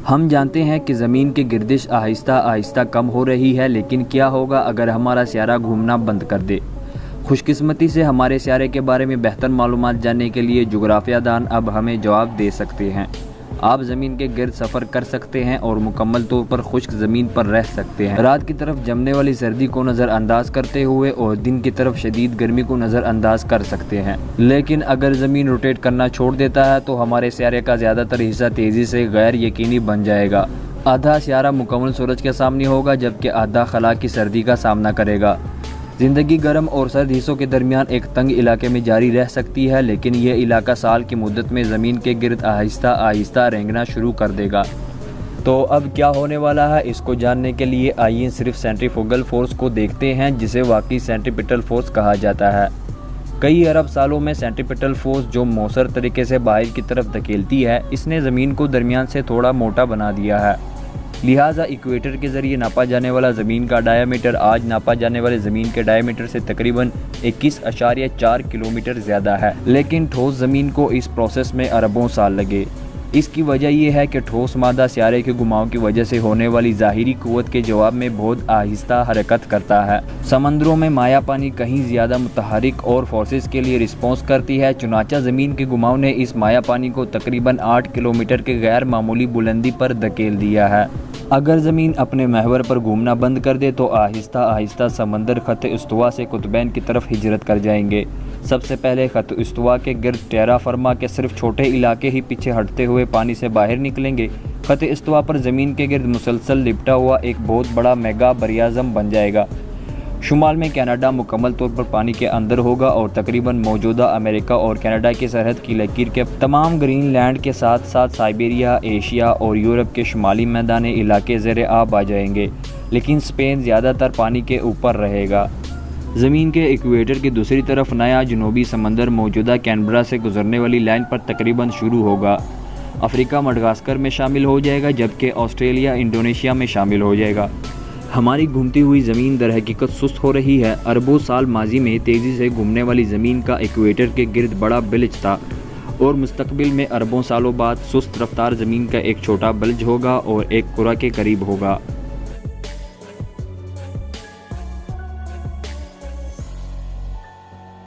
हम जानते हैं कि ज़मीन की गर्दिश आहिस्ता आहिस्ता कम हो रही है, लेकिन क्या होगा अगर हमारा सियारा घूमना बंद कर दे। खुशकिस्मती से हमारे सियारे के बारे में बेहतर मालूमात जानने के लिए जोग्राफियादान अब हमें जवाब दे सकते हैं। आप ज़मीन के गिर्द सफ़र कर सकते हैं और मुकम्मल तौर पर खुश्क ज़मीन पर रह सकते हैं। रात की तरफ जमने वाली सर्दी को नज़रअंदाज करते हुए और दिन की तरफ शदीद गर्मी को नज़रअंदाज कर सकते हैं। लेकिन अगर ज़मीन रोटेट करना छोड़ देता है तो हमारे सियारे का ज़्यादातर हिस्सा तेज़ी से गैर यकीनी बन जाएगा। आधा सियारा मुकम्मल सूरज के सामने होगा, जबकि आधा खला की सर्दी का सामना करेगा। ज़िंदगी गर्म और सर्द हिस्सों के दरमियान एक तंग इलाके में जारी रह सकती है, लेकिन यह इलाका साल की मुद्दत में ज़मीन के गिर्द आहिस्ता आहिस्ता रेंगना शुरू कर देगा। तो अब क्या होने वाला है, इसको जानने के लिए आइए सिर्फ सेंट्रीफ्यूगल फोर्स को देखते हैं, जिसे वाकई सेंट्रीपिटल फोर्स कहा जाता है। कई अरब सालों में सेंट्रीपिटल फोर्स जो मौसर तरीके से बाहर की तरफ धकेलती है, इसने ज़मीन को दरमियान से थोड़ा मोटा बना दिया है। लिहाजा इक्वेटर के ज़रिए नापा जाने वाला ज़मीन का डायामीटर आज नापा जाने वाले ज़मीन के डायामीटर से तकरीबन 21.4 किलोमीटर ज़्यादा है। लेकिन ठोस ज़मीन को इस प्रोसेस में अरबों साल लगे। इसकी वजह यह है कि ठोस मादा सियारे के घुमाव की वजह से होने वाली ज़ाहिरी क़ुव्वत के जवाब में बहुत आहिस्ता हरकत करता है। समंदरों में माया पानी कहीं ज़्यादा मुतहरिक और फोर्सेस के लिए रिस्पॉन्स करती है। चुनाचा ज़मीन के घुमाव ने इस माया पानी को तकरीबन 8 किलोमीटर के गैर मामूली बुलंदी पर धकेल दिया है। अगर ज़मीन अपने महवर पर घूमना बंद कर दे तो आहिस्ता आहिस्ता समंदर ख़त इस्तवा से कुतबैन की तरफ हिजरत कर जाएंगे। सबसे पहले ख़त इस्तवा के गिर्द टेरा फरमा के सिर्फ छोटे इलाके ही पीछे हटते हुए पानी से बाहर निकलेंगे। ख़त इस्तवा पर ज़मीन के गिर्द मुसलसल लिपटा हुआ एक बहुत बड़ा मेगा बरियाज़म बन जाएगा। शुमाल में कनाडा मुकम्मल तौर पर पानी के अंदर होगा और तकरीबन मौजूदा अमेरिका और कनाडा की सरहद की लकीर के तमाम ग्रीनलैंड के साथ साथ साइबेरिया, एशिया और यूरोप के शुमाली मैदानी इलाके ज़ेरे आब आ जाएंगे। लेकिन स्पेन ज़्यादातर पानी के ऊपर रहेगा। ज़मीन के इक्वेटर की दूसरी तरफ नया जनूबी समंदर मौजूदा कैनबरा से गुजरने वाली लाइन पर तकरीबन शुरू होगा। अफ्रीका मडगास्कर में शामिल हो जाएगा, जबकि ऑस्ट्रेलिया इंडोनेशिया में शामिल हो जाएगा। हमारी घूमती हुई ज़मीन दर हकीकत सुस्त हो रही है। अरबों साल माजी में तेज़ी से घूमने वाली ज़मीन का इक्वेटर के गिर्द बड़ा बिल्ज था और मुस्तकबिल में अरबों सालों बाद सुस्त रफ्तार ज़मीन का एक छोटा बिल्ज होगा और एक कुरा के करीब होगा।